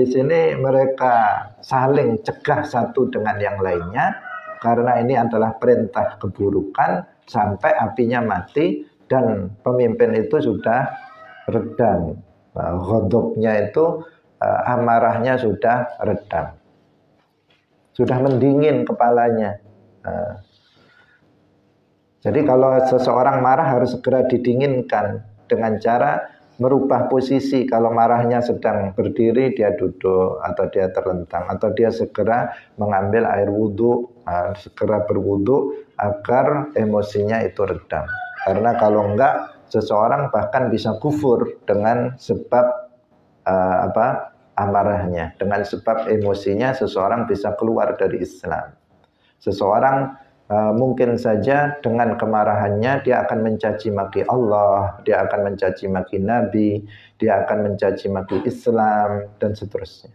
sini mereka saling cegah satu dengan yang lainnya, karena ini adalah perintah keburukan sampai apinya mati dan pemimpin itu sudah redam. Ghadabnya itu, amarahnya sudah redam. Sudah mendingin kepalanya. Jadi kalau seseorang marah harus segera didinginkan dengan cara merubah posisi. Kalau marahnya sedang berdiri, dia duduk atau dia terlentang, atau dia segera mengambil air wudhu, segera berwudhu agar emosinya itu redam. Karena kalau enggak, seseorang bahkan bisa kufur dengan sebab amarahnya, dengan sebab emosinya seseorang bisa keluar dari Islam. Seseorang mungkin saja dengan kemarahannya dia akan mencaci maki Allah, dia akan mencaci maki Nabi, dia akan mencaci maki Islam, dan seterusnya.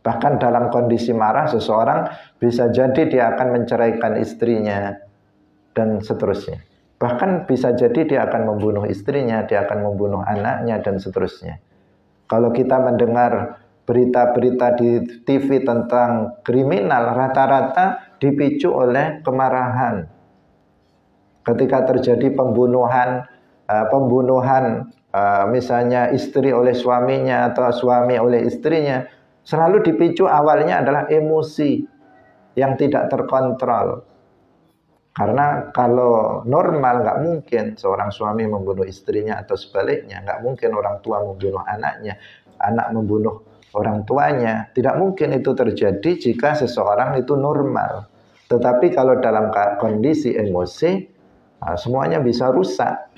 Bahkan dalam kondisi marah seseorang bisa jadi dia akan menceraikan istrinya, dan seterusnya. Bahkan bisa jadi dia akan membunuh istrinya, dia akan membunuh anaknya, dan seterusnya. Kalau kita mendengar berita-berita di TV tentang kriminal, rata-rata dipicu oleh kemarahan. Ketika terjadi pembunuhan, misalnya istri oleh suaminya atau suami oleh istrinya, selalu dipicu awalnya adalah emosi yang tidak terkontrol. Karena kalau normal nggak mungkin seorang suami membunuh istrinya atau sebaliknya, nggak mungkin orang tua membunuh anaknya, anak membunuh orang tuanya. Tidak mungkin itu terjadi jika seseorang itu normal. Tetapi kalau dalam kondisi emosi, semuanya bisa rusak,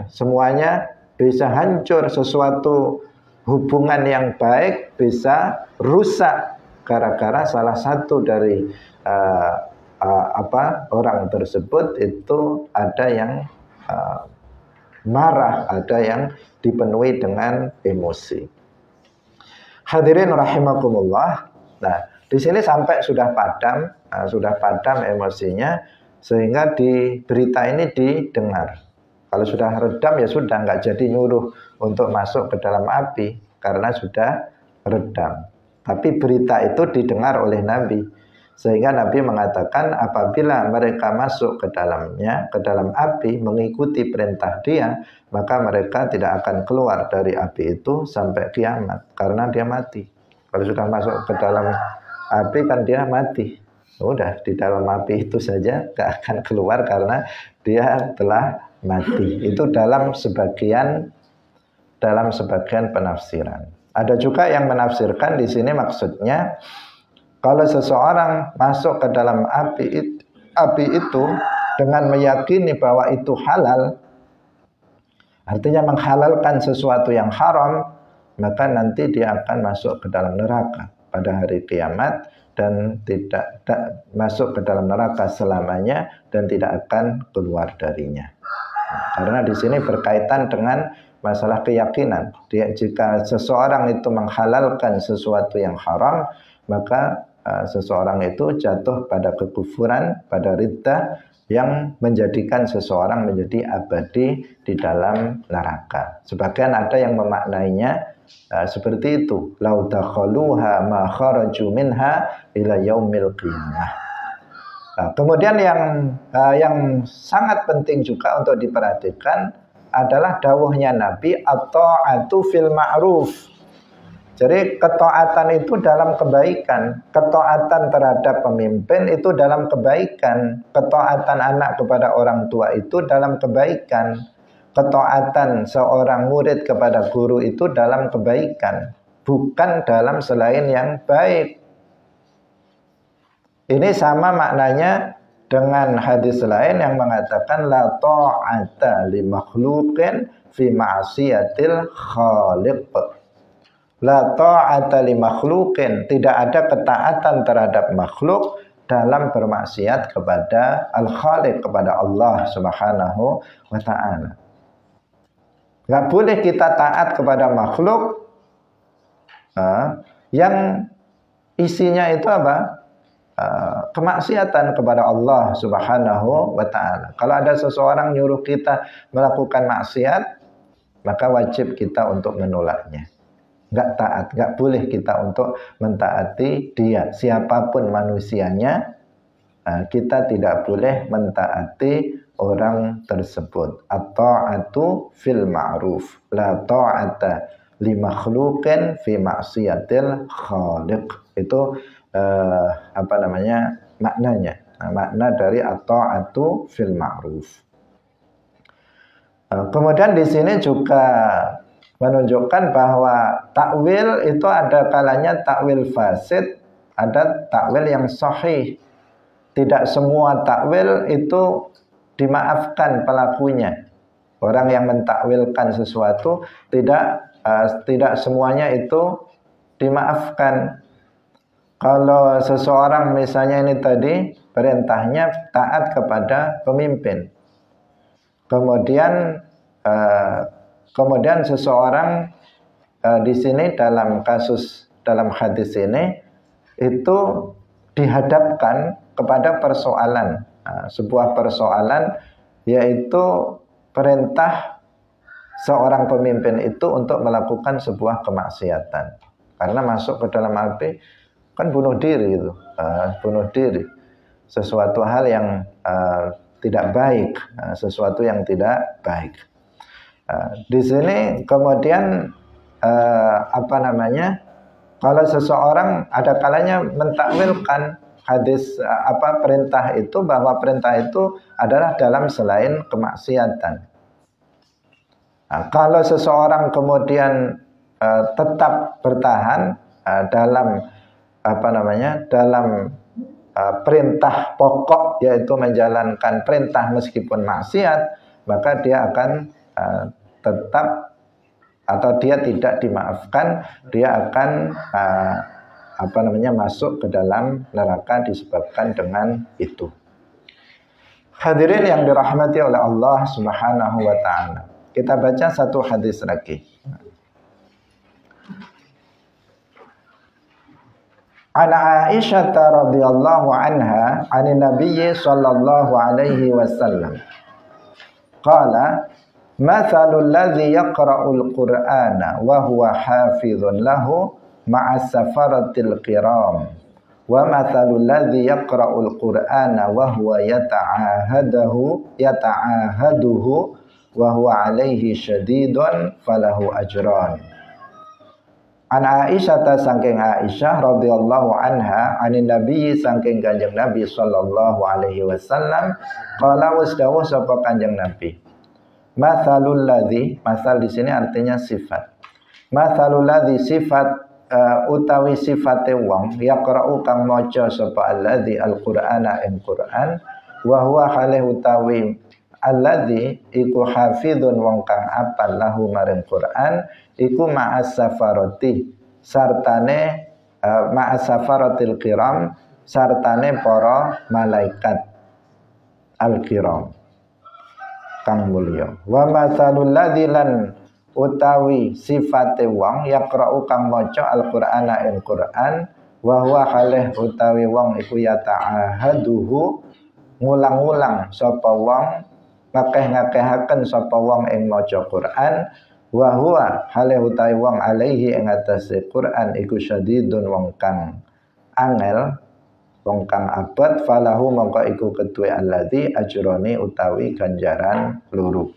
semuanya bisa hancur. Sesuatu hubungan yang baik bisa rusak gara-gara salah satu dari orang tersebut itu ada yang marah, ada yang dipenuhi dengan emosi. Hadirin rahimakumullah. Nah, di sini sampai sudah padam emosinya, sehingga di berita ini didengar. Kalau sudah redam ya sudah, nggak jadi nyuruh untuk masuk ke dalam api karena sudah redam. Tapi berita itu didengar oleh Nabi, sehingga Nabi mengatakan apabila mereka masuk ke dalamnya, ke dalam api mengikuti perintah dia, maka mereka tidak akan keluar dari api itu sampai kiamat, karena dia mati. Kalau sudah masuk ke dalam api kan dia mati. Udah di dalam api itu saja gak akan keluar karena dia telah mati. Itu dalam sebagian penafsiran. Ada juga yang menafsirkan di sini maksudnya kalau seseorang masuk ke dalam api itu dengan meyakini bahwa itu halal, artinya menghalalkan sesuatu yang haram, maka nanti dia akan masuk ke dalam neraka pada hari kiamat dan tidak masuk ke dalam neraka selamanya dan tidak akan keluar darinya. Karena di sini berkaitan dengan masalah keyakinan. Jika seseorang itu menghalalkan sesuatu yang haram, maka seseorang itu jatuh pada kekufuran, pada riddah yang menjadikan seseorang menjadi abadi di dalam neraka. Sebagian ada yang memaknainya seperti itu, lau dakhaluha ma kharaju minha ila yaumil qiyamah. Kemudian yang sangat penting juga untuk diperhatikan adalah dawuhnya Nabi at-ta'atu fil ma'ruf. Jadi ketaatan itu dalam kebaikan, ketaatan terhadap pemimpin itu dalam kebaikan, ketaatan anak kepada orang tua itu dalam kebaikan, ketaatan seorang murid kepada guru itu dalam kebaikan, bukan dalam selain yang baik. Ini sama maknanya dengan hadis lain yang mengatakan la ta'ata li makhluqin fi ma'siyatil khaliq. La ta'ata li makhluqin, tidak ada ketaatan terhadap makhluk dalam bermaksiat kepada al-khaliq, kepada Allah Subhanahu wa taala. Enggak boleh kita taat kepada makhluk yang isinya itu apa? Kemaksiatan kepada Allah Subhanahu wa taala. Kalau ada seseorang nyuruh kita melakukan maksiat, maka wajib kita untuk menolaknya. Enggak taat, enggak boleh kita untuk mentaati dia, siapapun manusianya. Kita tidak boleh mentaati orang tersebut. At-ta'atu fil ma'ruf, la ta'ata li makhluqin fi ma'siyatil khaliq. Itu maknanya. Makna dari at-ta'atu fil ma'ruf. Kemudian di sini juga menunjukkan bahwa takwil itu ada kalanya takwil fasid, ada takwil yang sahih. Tidak semua takwil itu dimaafkan pelakunya. Orang yang mentakwilkan sesuatu tidak semuanya itu dimaafkan. Kalau seseorang misalnya ini tadi perintahnya taat kepada pemimpin, kemudian seseorang di sini dalam hadis ini itu dihadapkan kepada persoalan, sebuah persoalan, yaitu perintah seorang pemimpin itu untuk melakukan sebuah kemaksiatan, karena masuk ke dalam api kan bunuh diri itu, bunuh diri, sesuatu hal yang tidak baik, sesuatu yang tidak baik. Di sini kemudian kalau seseorang ada kalanya mentakwilkan hadis perintah itu, bahwa perintah itu adalah dalam selain kemaksiatan. Kalau seseorang kemudian tetap bertahan dalam perintah pokok, yaitu menjalankan perintah meskipun maksiat, maka dia akan tetap, atau dia tidak dimaafkan, dia akan masuk ke dalam neraka disebabkan dengan itu. Hadirin yang dirahmati oleh Allah Subhanahu wa taala. Kita baca satu hadis lagi. Ana Aisyah radhiyallahu anha 'an Nabiy sallallahu alaihi wasallam. Qala mathalul ladzi yaqra'ul Qur'ana wa huwa hafizun lahu ma'as safaratil kiram wa mathalul ladzi yaqra'ul Qur'ana wa huwa yata'ahaduhu wa huwa 'alaihi syadidun falahu ajran. An Aisyah saking Aisyah radhiyallahu anha anin Nabi saking Kanjeng Nabi sallallahu alaihi wasallam qala wasdawuh sapa Kanjeng Nabi. Mathalul ladzi, masal di sini artinya sifat. Mathalul ladzi sifat utawi sifate wong yaqra'u kang maca sapa alladzi al-Qur'ana ing Qur'an wa huwa halih utawi alladzi iku hafizun wong kang apal lahu maring Qur'an iku ma'as safarati sartane ma'as safaratil kiram sartane para malaikat al-kiram kang mulya. Wa matsalul ladzi lan utawi sifate wong yaqra'u kang maca Al-Qur'ana ing Qur'an wa huwa halih utawi wong iku yata'ahaduhu ngulang-ulang sapa wong ngakeh-ngakehaken sapa wong ing maca Qur'an wa huwa halih utawi wong alaihi ing atase Qur'an iku syadidun wong kang angel wong kang abot falahu mongko iku kedue alladzi ajroni utawi ganjaran loro.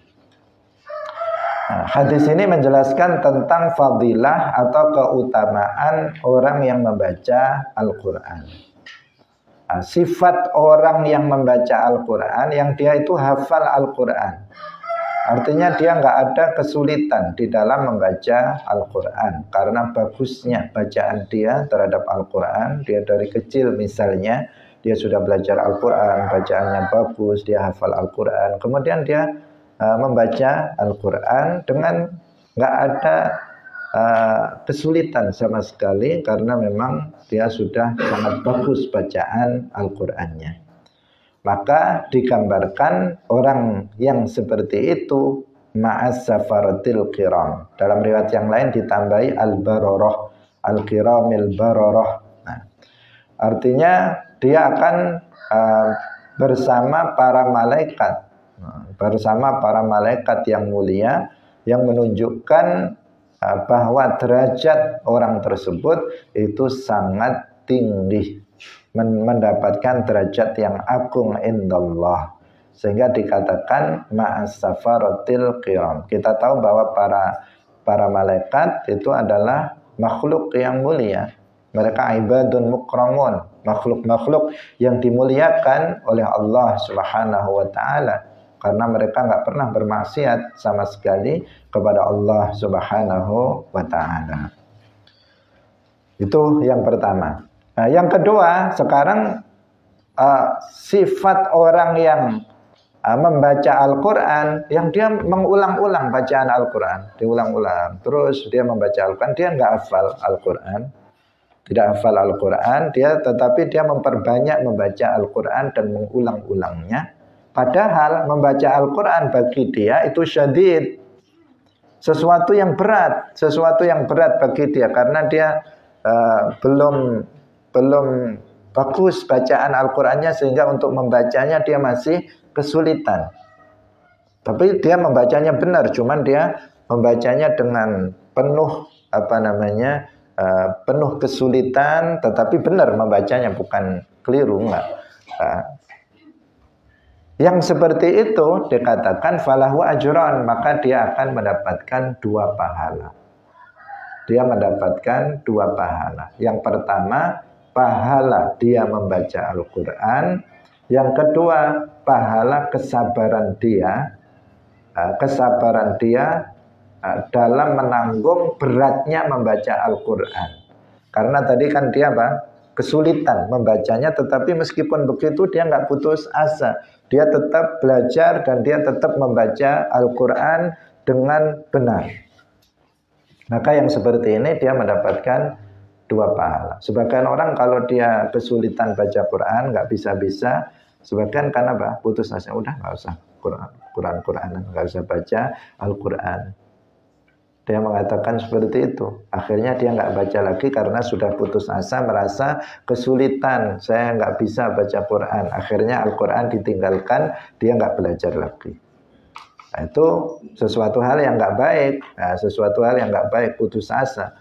Hadis ini menjelaskan tentang fadilah atau keutamaan orang yang membaca Al-Quran. Sifat orang yang membaca Al-Quran, yang dia itu hafal Al-Quran. Artinya dia nggak ada kesulitan di dalam membaca Al-Quran. Karena bagusnya bacaan dia terhadap Al-Quran. Dia dari kecil misalnya, dia sudah belajar Al-Quran, bacaannya bagus, dia hafal Al-Quran. Kemudian dia membaca Al-Quran dengan nggak ada kesulitan sama sekali karena memang dia sudah sangat bagus bacaan Al-Qur'annya. Maka digambarkan orang yang seperti itu ma'as safaratil kiram. Dalam riwayat yang lain ditambahi al-bararah, al-kiramil bararah. Nah, artinya dia akan bersama para malaikat. Bersama para malaikat yang mulia yang menunjukkan bahwa derajat orang tersebut itu sangat tinggi, mendapatkan derajat yang agung indallah, sehingga dikatakan ma'as safaratil kiram. Kita tahu bahwa para malaikat itu adalah makhluk yang mulia. Mereka ibadun mukramun, makhluk-makhluk yang dimuliakan oleh Allah Subhanahu wa taala. Karena mereka nggak pernah bermaksiat sama sekali kepada Allah Subhanahu wa ta'ala. Itu yang pertama. Nah, yang kedua, sekarang sifat orang yang membaca Al-Quran, yang dia mengulang-ulang bacaan Al-Quran, diulang-ulang. Terus dia membaca Al-Quran, dia nggak hafal Al-Quran. Tidak hafal Al-Quran, tetapi dia memperbanyak membaca Al-Quran dan mengulang-ulangnya. Padahal membaca Al-Quran bagi dia itu syadid, sesuatu yang berat bagi dia karena dia belum bagus bacaan Al-Qurannya sehingga untuk membacanya dia masih kesulitan. Tapi dia membacanya benar, cuman dia membacanya dengan penuh penuh kesulitan, tetapi benar membacanya, bukan keliru, enggak. Yang seperti itu dikatakan falahu ajran, maka dia akan mendapatkan 2 pahala. Dia mendapatkan 2 pahala. Yang pertama, pahala dia membaca Al-Quran. Yang kedua, pahala kesabaran dia dalam menanggung beratnya membaca Al-Quran. Karena tadi kan dia kesulitan membacanya, tetapi meskipun begitu dia nggak putus asa. Dia tetap belajar dan dia tetap membaca Al-Quran dengan benar. Maka yang seperti ini dia mendapatkan 2 pahala. Sebagian orang kalau dia kesulitan baca Quran, nggak bisa-bisa. Sebagian karena putus asa, udah nggak usah Quran-Quranan, nggak usah baca Al-Quran. Dia mengatakan seperti itu. Akhirnya dia nggak baca lagi karena sudah putus asa, merasa kesulitan. Saya nggak bisa baca Quran. Akhirnya Al-Quran ditinggalkan, dia nggak belajar lagi. Nah, itu sesuatu hal yang nggak baik. Sesuatu hal yang nggak baik, putus asa.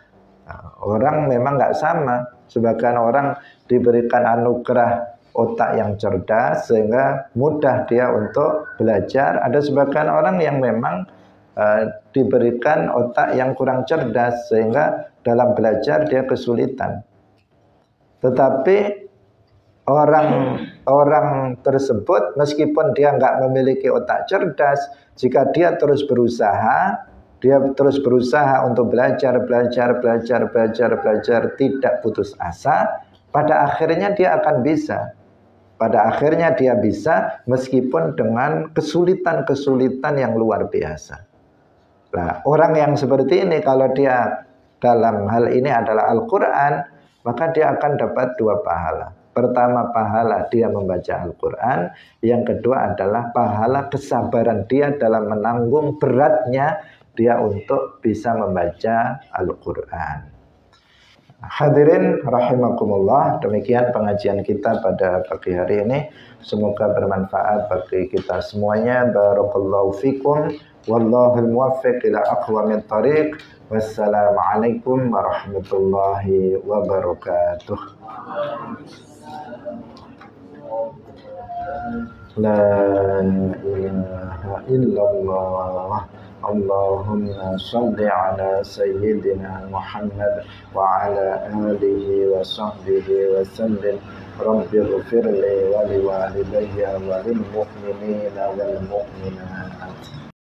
Orang memang nggak sama. Sebagian orang diberikan anugerah otak yang cerdas sehingga mudah dia untuk belajar. Ada sebagian orang yang memang diberikan otak yang kurang cerdas sehingga dalam belajar dia kesulitan. Tetapi orang tersebut meskipun dia nggak memiliki otak cerdas, jika dia terus berusaha untuk belajar, tidak putus asa, pada akhirnya dia akan bisa. Pada akhirnya dia bisa meskipun dengan kesulitan-kesulitan yang luar biasa. Nah, orang yang seperti ini kalau dia dalam hal ini adalah Al-Quran, maka dia akan dapat 2 pahala. Pertama, pahala dia membaca Al-Quran. Yang kedua adalah pahala kesabaran dia dalam menanggung beratnya dia untuk bisa membaca Al-Quran. Hadirin rahimakumullah, demikian pengajian kita pada pagi hari ini. Semoga bermanfaat bagi kita semuanya. Barakallahu fikum. Wallahul muwaffiq ila aqwamit thariq. Wassalamualaikum warahmatullahi wabarakatuh. La ilaha illallah. Allahumma salli ala sayyidina Muhammad wa ala alihi wa sahbihi wa sallim. Rabbi ghfirli wa liwalidayya wa lil mu'minina wal mu'minat.